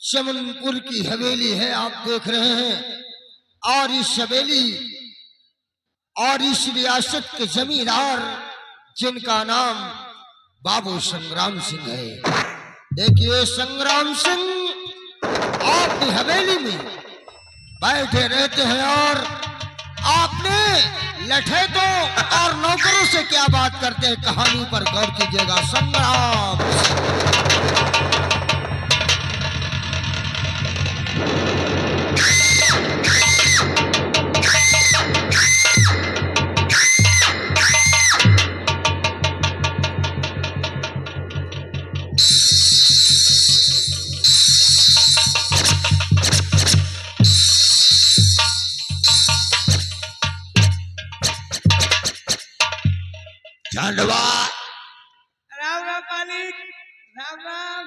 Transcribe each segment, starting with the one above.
चमनपुर की हवेली है, आप देख रहे हैं। और इस हवेली और इस रियासत के जमींदार जिनका नाम बाबू संग्राम सिंह है। देखिए संग्राम सिंह आपकी हवेली में बैठे रहते हैं और आपने लठे तो और नौकरों से क्या बात करते हैं, कहानी पर गौर कीजिएगा। संग्राम झंडवा राम राम मालिक, राम राम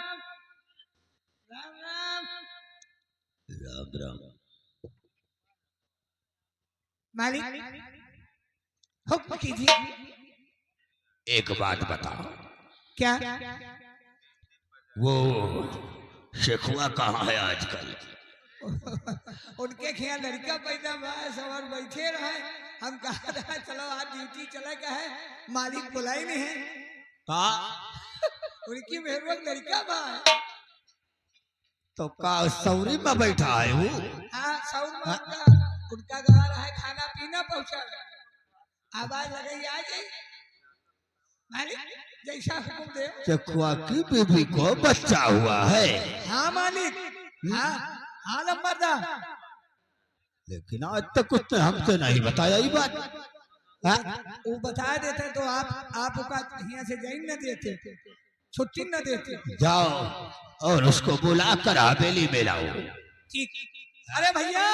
राम राम राम राम। मालिक, हुक्म कीजिए। एक बात बताओ, क्या? वो शेखुआ कहाँ है आजकल? उनके खेल लड़का पैदा हुआ है, सवार बैठे रहे। हम कहा रहे चलो आज ड्यूटी चला गया है, मालिक बुलाई नहीं है। उनकी मेहरबान लड़का बा है। तो का सौरी में बैठा है वो? हाँ सौर में उनका गा रहा है, खाना पीना पहुंचा रहा है। आवाज लगे आ जाए मालिक, जैसा हुक्म दे। शेखुआ की बीबी को बच्चा हुआ है। हाँ मालिक, हाँ हाँ नंबरदार। लेकिन आज तक उसने हमसे नहीं बताया ये बात। वो बता देते तो आप यहाँ से जाइन न देते, छुट्टी न देते। जाओ और उसको बुला कर हवेली में लाओ। ठीक। अरे भैया,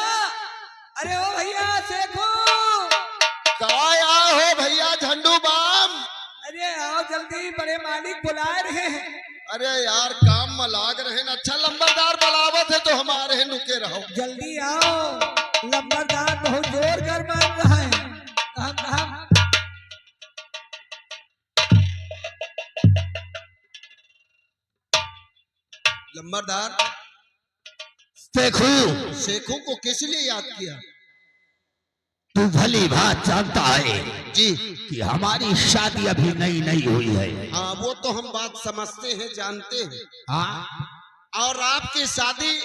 अरे ओ भैया शेखू, काया हो भैया झंडू बाम? अरे आओ जल्दी, बड़े मालिक बुला रहे हैं। अरे यार काम में लाग रहे न। अच्छा लंबरदार बुलावत है तो हमारे नुके रहो। जल्दी आओ, लंबरदार बहुत जोर कर मार रहा है। हम लंबरदार शेखू, शेखू को किस लिए याद किया? तू भली बात जानता है जी कि हमारी शादी अभी नई नई हुई है। हाँ वो तो हम बात समझते हैं, जानते हैं। हाँ और आपकी शादी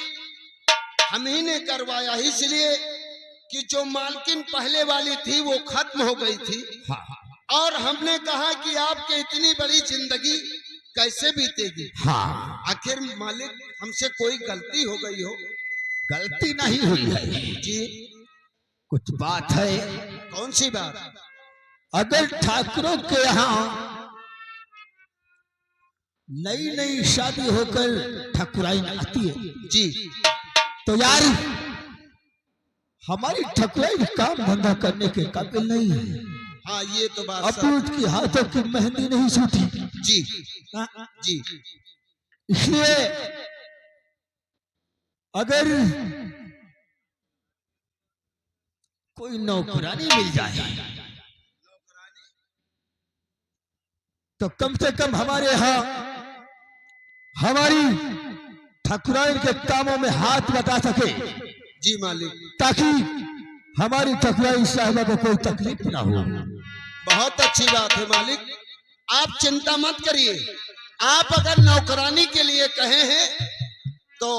हम ही ने करवाया, इसलिए कि जो मालकिन पहले वाली थी वो खत्म हो गई थी। हाँ। और हमने कहा कि आपके इतनी बड़ी जिंदगी कैसे बीतेगी। हाँ आखिर मालिक हमसे कोई गलती हो गई हो? गलती नहीं हुई है जी, कुछ बात है। कौन सी बात? अगर ठाकुरों के यहाँ नई नई शादी होकर ठाकुराइन आती है जी, तो यार हमारी ठाकुराइन काम धंधा करने के काबिल नहीं है। हाँ ये तो बात। अपूत की हाथों की मेहंदी नहीं छूटी जी। जी इसलिए अगर कोई नौकरानी मिल जाए तो कम से कम हमारे यहाँ हमारी ठाकुराइन के कामों में हाथ बता सके जी मालिक, ताकि हमारी ठाकुराइन साहिबा को कोई तकलीफ ना हो। बहुत अच्छी बात है मालिक, आप चिंता मत करिए। आप अगर नौकरानी के लिए कहे हैं तो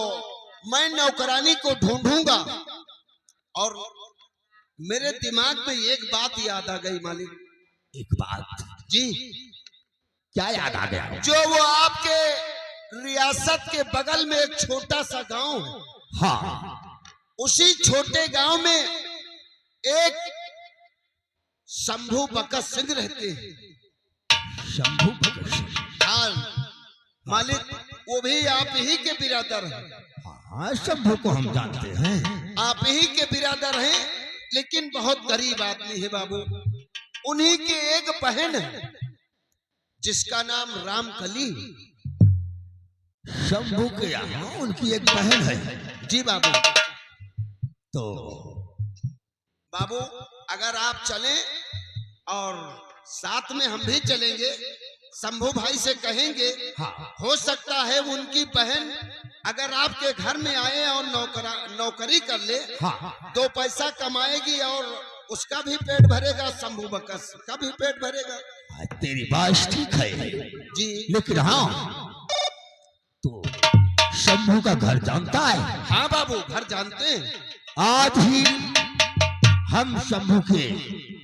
मैं नौकरानी को ढूंढूंगा। और मेरे दिमाग में एक बात याद आ गई मालिक। एक बात जी? क्या याद आ गया? जो वो आपके रियासत के बगल में एक छोटा सा गांव है। हाँ उसी छोटे गांव में एक शंभू बकत सिंह रहते हैं। शंभू बकत सिंह? हाँ मालिक वो भी आप ही के बिरादर हैं। हाँ शंभू को हम जानते हैं, आप ही के बिरादर हैं, लेकिन बहुत गरीब आदमी है बाबू। उन्हीं की एक बहन है जिसका नाम रामकली। शंभू के यहाँ उनकी एक बहन है जी बाबू। तो बाबू अगर आप चलें और साथ में हम भी चलेंगे, शंभू भाई से कहेंगे। हाँ। हो सकता है उनकी बहन अगर आपके घर में आए और नौकरी कर ले, हाँ 2 पैसा कमाएगी और उसका भी पेट भरेगा, शंभू बकस का भी पेट भरेगा। तेरी बात ठीक है जी लेकिन हाँ तो शंभू का घर जानता है? हाँ बाबू, घर जानते हैं। आज ही हम शंभू के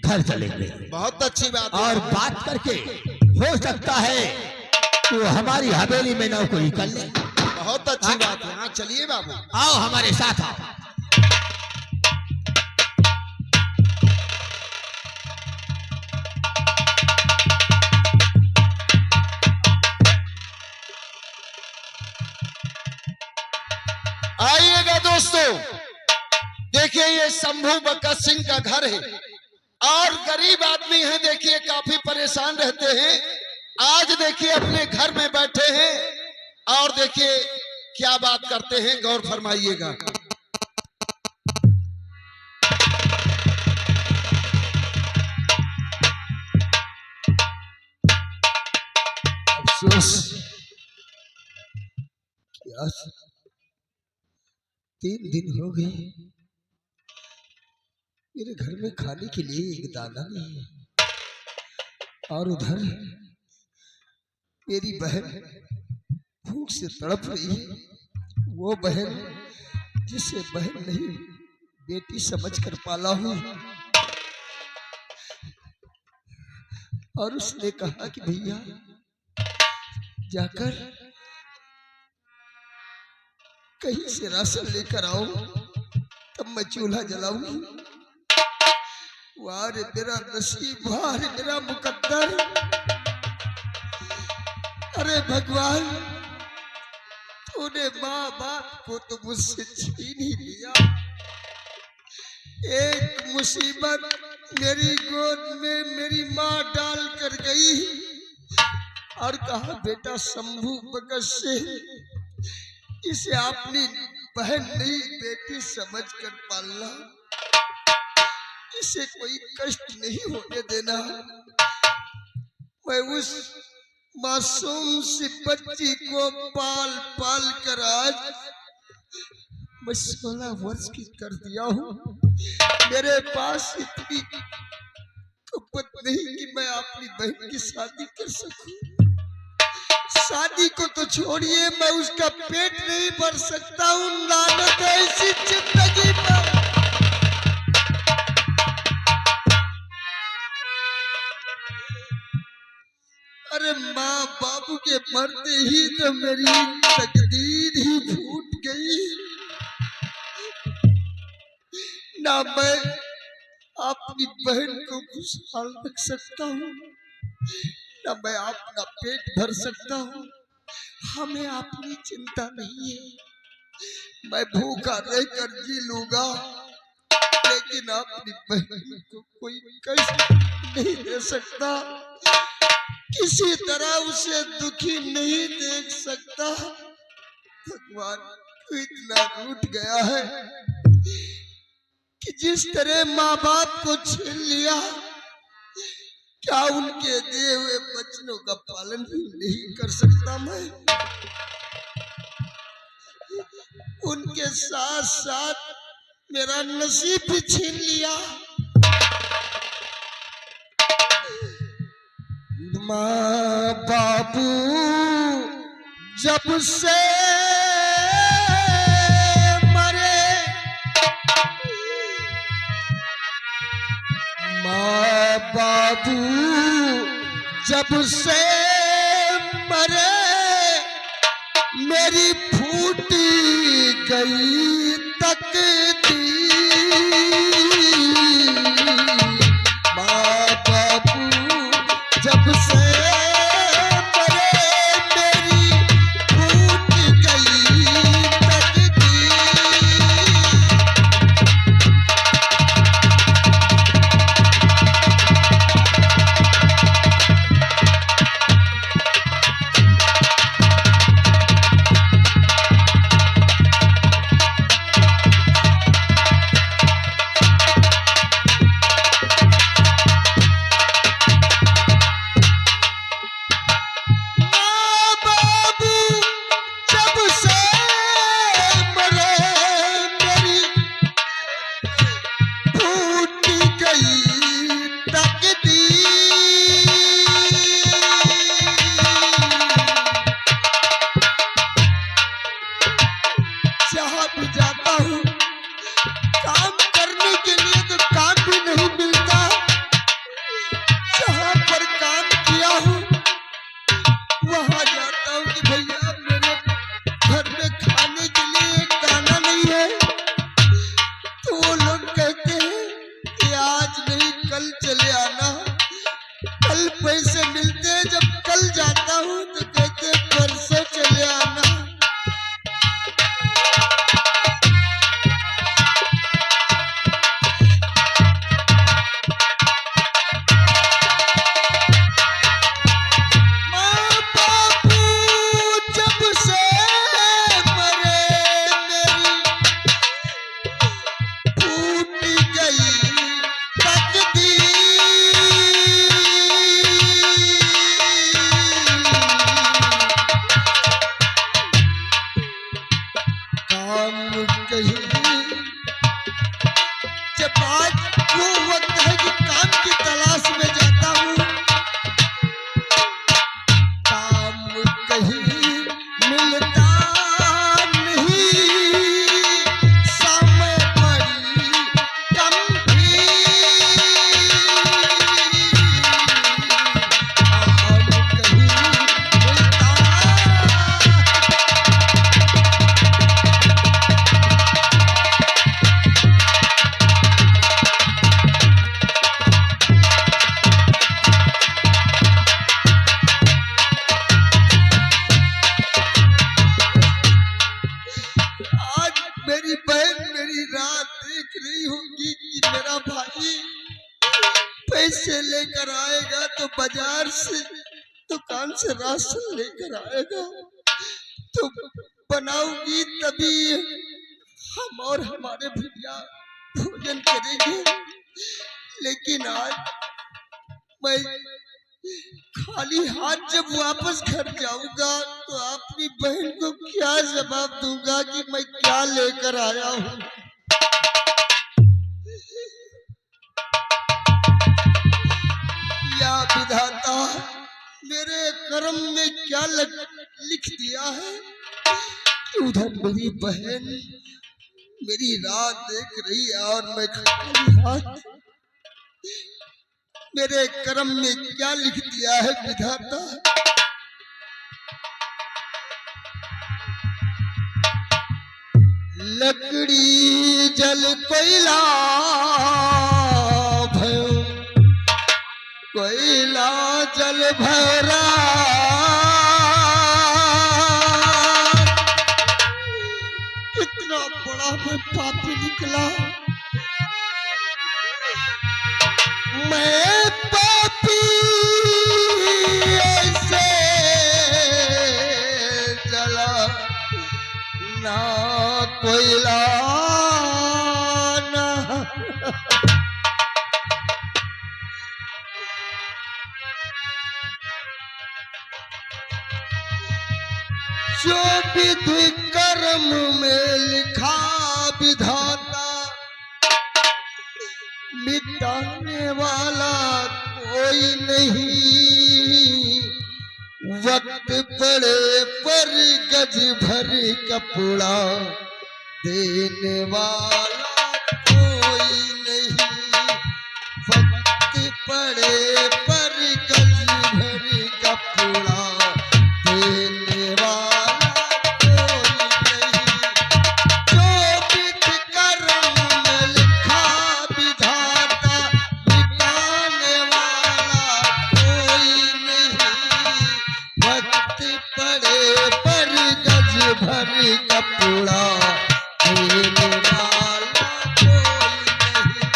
घर चलेंगे बहुत अच्छी बात है। और बात करके हो सकता है तो हमारी हवेली में नौकरी कर ले। बहुत अच्छी बात है। हाँ चलिए बाबू, आओ हमारे साथ आओ। आइएगा दोस्तों, देखिए ये शंभू बकस सिंह का घर है और गरीब आदमी है, देखिए काफी परेशान रहते हैं। आज देखिए अपने घर में बैठे हैं और देखिए क्या बात करते हैं, गौर फरमाइएगा। अफसोस क्या 3 दिन हो गए मेरे घर में खाने के लिए एक दाना नहीं है और उधर मेरी बहन भूख से तड़प रही है। वो बहन जिसे बहन नहीं बेटी समझकर पाला हूँ और उसने कहा कि भैया जाकर कहीं से राशन लेकर आओ तब मैं चूल्हा जलाऊंगी। वाह रे मेरा नसीब, वाह रे मेरा मुकद्दर। अरे भगवान, तूने माँ बाप को तो मुझसे छीन ही लिया। एक मुसीबत मेरी गोद में मेरी माँ डाल कर गई और कहा बेटा शंभू बकस से इसे अपनी बहन नहीं बेटी समझकर पालना, इसे कोई कष्ट नहीं होने देना। मैं उस मासूम सी बच्ची को पाल पाल कर आज मैं 16 वर्ष की कर दिया हूँ। मेरे पास इतनी कुव्वत नहीं कि मैं अपनी बहन की शादी कर सकूं। शादी को तो छोड़िए, मैं उसका पेट नहीं भर सकता हूँ। लानत है ऐसी जिंदगी पर। अरे माँ बाबू के मरते ही तो मेरी तकदीर ही फूट गई। ना मैं अपनी बहन को खुशहाल रख सकता हूँ, ना मैं अपना पेट भर सकता हूँ। हमें अपनी चिंता नहीं है, मैं भूखा रहकर जी लूंगा, लेकिन अपनी बहन को कोई कष्ट नहीं दे सकता, किसी तरह उसे दुखी नहीं देख सकता। भगवान को इतना रूठ गया है कि जिस तरह माँ बाप को छीन लिया, क्या उनके दिए हुए बच्चों का पालन भी नहीं कर सकता मैं? उनके साथ साथ मेरा नसीब भी छीन लिया। माँ बाबू जब से मरे, माँ बाबू जब से मरे, मेरी फूटी गई तकदीर। माँ बाबू जब से मरे, मेरी फूट गई तकदीर। काम कहीं जब आज वो वक्त है कि काम की तलाश में जाता हूँ, काम कहीं मिलता नहीं, समय बड़ी गंभीर, काम कहीं मिलता आज मेरी बहन मेरी रात देख रही होगी कि मेरा भाई पैसे लेकर आएगा तो बाजार से दुकान से राशन लेकर आएगा तो बनाऊंगी, तभी हम और हमारे भैया भोजन करेंगे। लेकिन आज मैं खाली हाथ जब वापस घर जाऊंगा तो अपनी बहन को क्या जवाब दूंगा कि मैं क्या लेकर आया हूँ। या विधाता मेरे कर्म में क्या लिख दिया है कि उधर मेरी बहन मेरी रात देख रही है और मैं खाली हाथ। मेरे कर्म में क्या लिख दिया है विधाता। लकड़ी जल कोयला भयो, कोयला जल भरा, कितना बड़ा मैं पापी निकला। मैं पापी ऐसे जला ना कोयला ना। जो विधि कर्म में लिखा विधाता, मिटाने वाला कोई नहीं। वक्त पड़े पर गज भर कपड़ा देने वाला कोई नहीं। वक्त पड़े पर गज भर कपड़ा देने वाला कोई नहीं। जो विधि कर्म में लिखा विधाता, मिटाने वाला कोई नहीं। वक्त पड़े पर गज भर कपड़ा देने वाला कोई नहीं।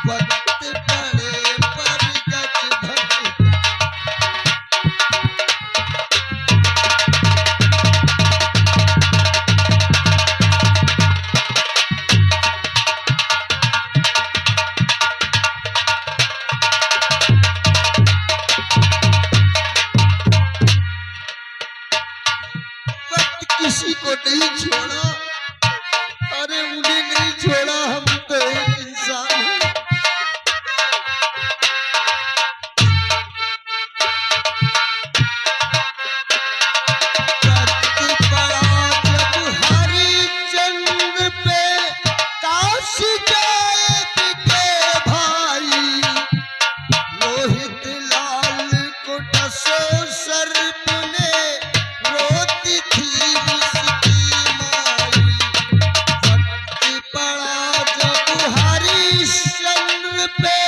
वक्त पड़े पर गज भर। वक्त किसी को नहीं छोड़ा, अरे उन्हें नहीं छोड़ा, हम तो एक इंसान हैं। वक्त पड़ा जब हरिश्चंद्र पे, काशी जाए के भाई, रोहित लाल को डसो सर्प ने, रोती थी उसकी माई। वक्त पड़ा जब हरिश्चंद्र पे,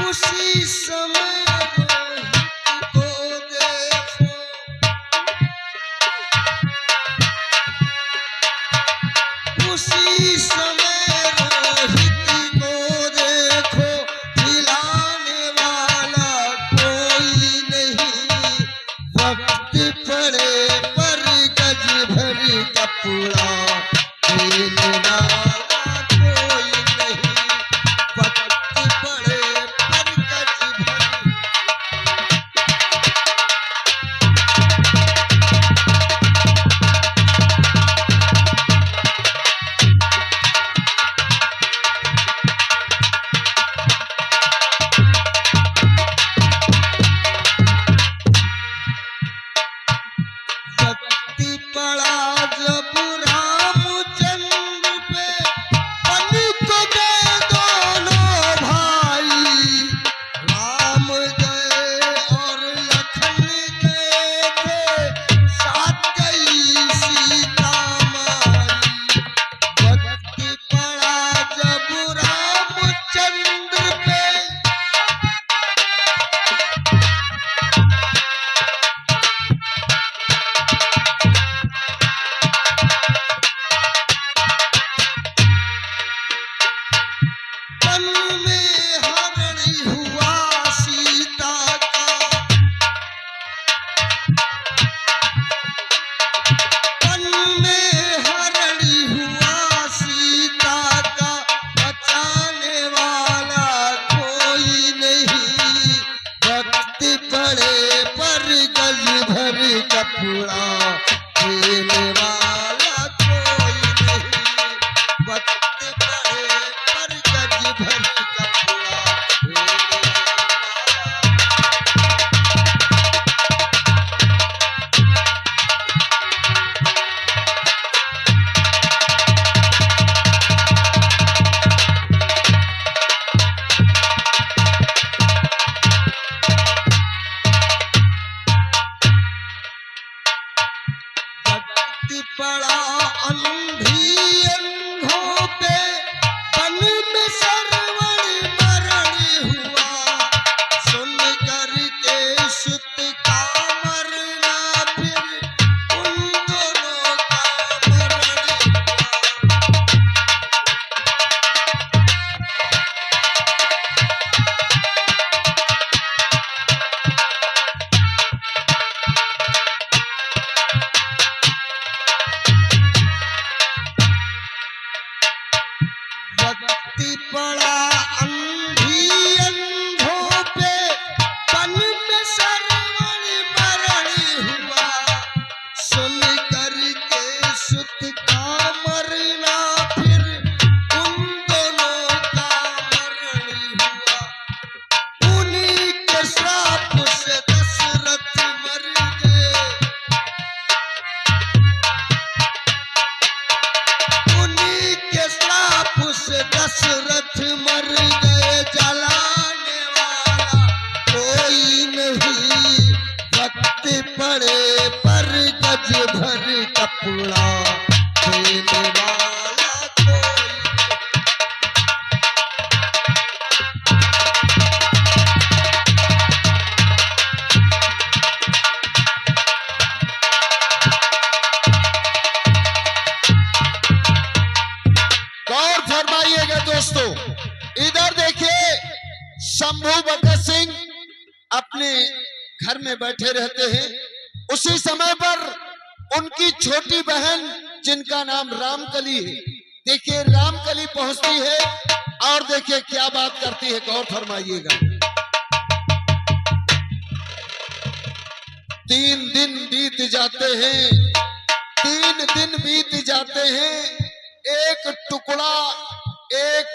उसी समय रोहित को देखो, उसी समय रोहित को देखो, खिलाने वाला कोई नहीं। वक्त पड़े पर गज भर कपड़ा देने वाला कोई वक्त पड़ा अंधी अंधों पे, तन में सरवण मरण हुआ, सुन कर के सुत का मरना, फिर उन दोनों का मरण हुआ। उन्हीं के श्राप से दशरथ मर गए, उन्हीं के श्राप से दशरथ मर गए। जलाने वाला कोई नहीं, वक्त पड़े पर गज भर कपड़ा देने वाला कोई। गौर फरमाइएगा दोस्तों, इधर देखिए शंभू भगत सिंह अपने घर में बैठे रहते हैं। उसी समय पर उनकी छोटी बहन जिनका नाम रामकली है, देखिए रामकली पहुंचती है और देखिए क्या बात करती है, गौर फरमाइएगा। 3 दिन बीत जाते हैं, 3 दिन बीत जाते हैं, एक टुकड़ा एक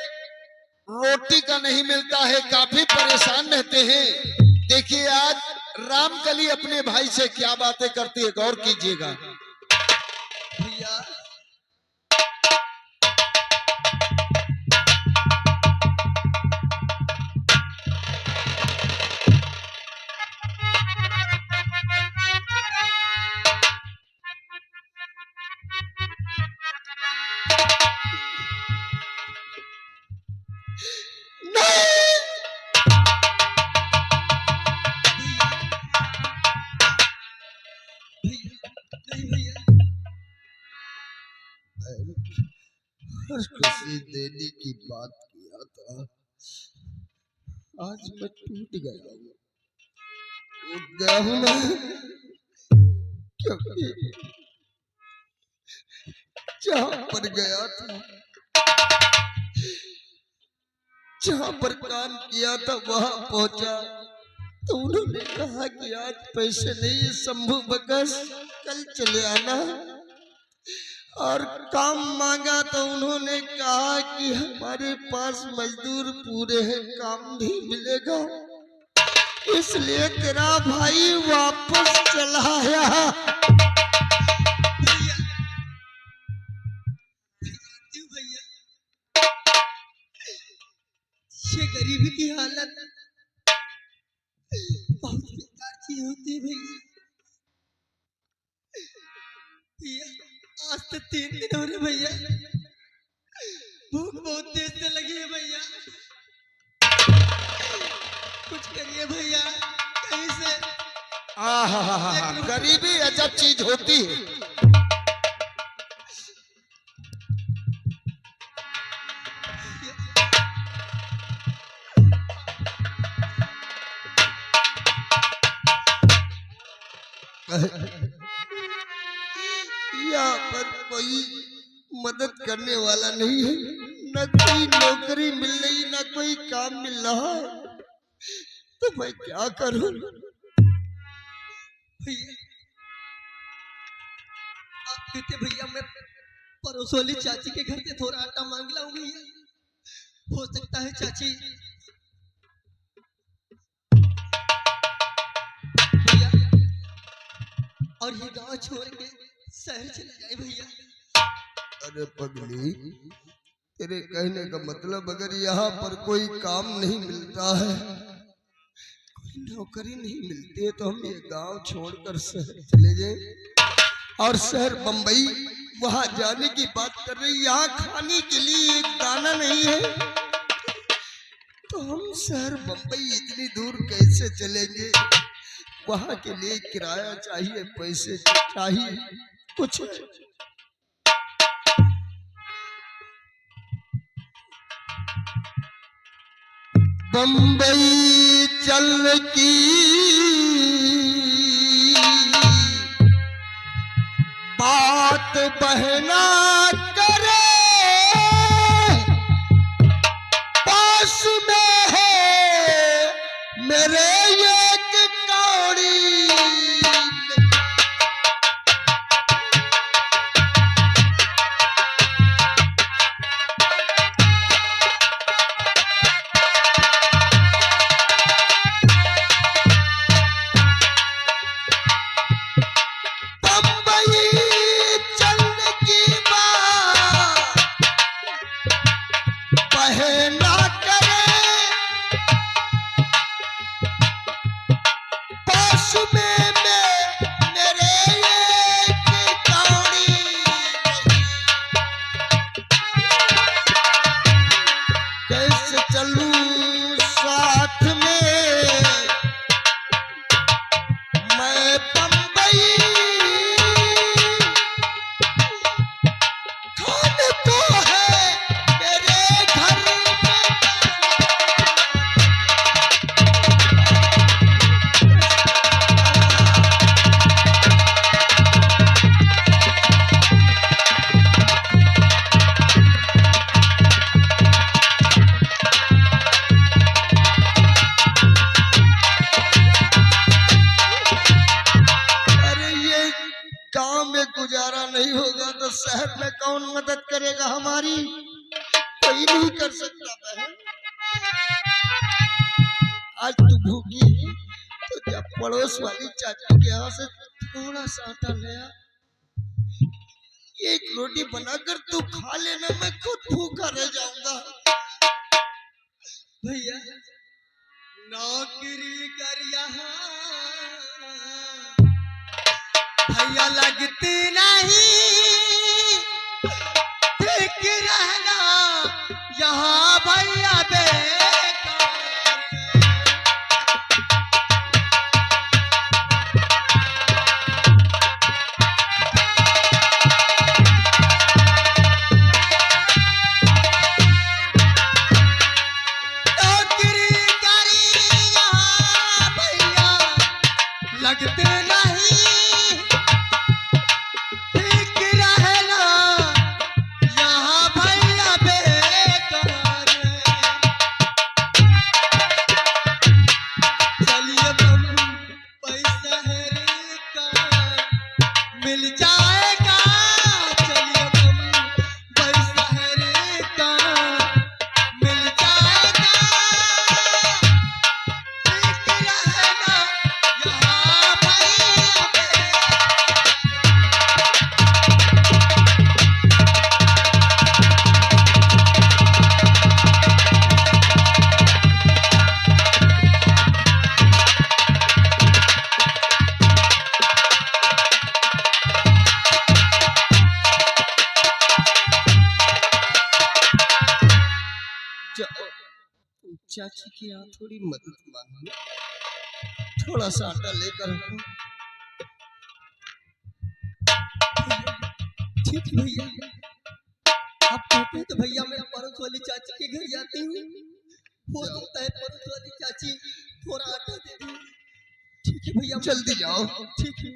रोटी का नहीं मिलता है, काफी परेशान रहते हैं। देखिए आज रामकली अपने भाई से क्या बातें करती है, गौर कीजिएगा। भैया खुशी देने की बात किया था, आज मैं टूट गया हूँ मैं, क्योंकि जहां पर गया था, जहां पर काम किया था वहां पहुंचा तो उन्होंने कहा कि आज पैसे नहीं है शंभू बकस, कल चले आना। और काम मांगा तो उन्होंने कहा कि हमारे पास मजदूर पूरे हैं, काम नहीं मिलेगा, इसलिए तेरा भाई वापस चला आया। भैया ये गरीबी की हालत बहुत बेकार चीज होती है भैया। आज तो 3 दिन हो रहे भैया, भूख बहुत तेज से लगी है भैया, कुछ करिए भैया कहीं से। गरीबी अजब चीज होती है। यहाँ पर कोई मदद करने वाला नहीं है, न कोई नौकरी मिल रही, न कोई काम मिल रहा है, तो मैं क्या करूं भैया। आप कहते भैया मैं पड़ोस वाली चाची के घर से थोड़ा आटा मांग लाऊं भैया, हो सकता है चाची भैया और ये गांव छोड़ के शहर चले जाए भैया। अरे पगली, तेरे कहने का मतलब अगर यहाँ पर कोई काम नहीं मिलता है, कोई नौकरी नहीं मिलती है, तो हम ये गांव छोड़कर शहर चले जाए। और शहर बंबई वहां जाने की बात कर रही, यहाँ खाने के लिए एक दाना नहीं है, तो हम शहर बंबई इतनी दूर कैसे चलेंगे। वहां के लिए किराया चाहिए, पैसे चाहिए, कुछ बंबई चल की बात बहना करे, काहे ना करे पास में मेरे एक कौड़ी कैसे चलूं साथ में मैं बम्बई खाने को है मेरे घर में अरे ये गांव में गुजारा नहीं होगा तो शहर में कौन मदद करेगा हमारी? कोई नहीं कर सकता बहन। आज तू भूखी है तो जब पड़ोस वाली चाची के यहाँ से थोड़ा सा आटा ले आ, एक रोटी बनाकर तू खा लेना, मैं खुद भूखा रह जाऊंगा। भैया नौकरी कर यहाँ भैया लगती नहीं, ठीक रहना यहाँ भैया बेकार। नौकरी करी यहाँ भैया लगते नहीं, ठीक रहना यहाँ भैया बेकार। चलिए बम्बई शहर का मिल जाएगा, चलिए बम्बई शहर का मिल जाएगा, ठीक रहना यहाँ भैया बेकार। जाओ चाची के यहाँ थोड़ी मदद मांगो, थोड़ा सा आटा लेकर आओ। ठीक है भैया, आप कहते हैं तो भैया मैं पड़ोस वाली चाची के घर जाती हूँ, हो सकता है पड़ोस वाली चाची थोड़ा आटा दे दी। ठीक है भैया, जल्दी जाओ। ठीक है।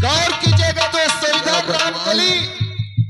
गौर कीजिएगा दोस्तों, इधर रामकली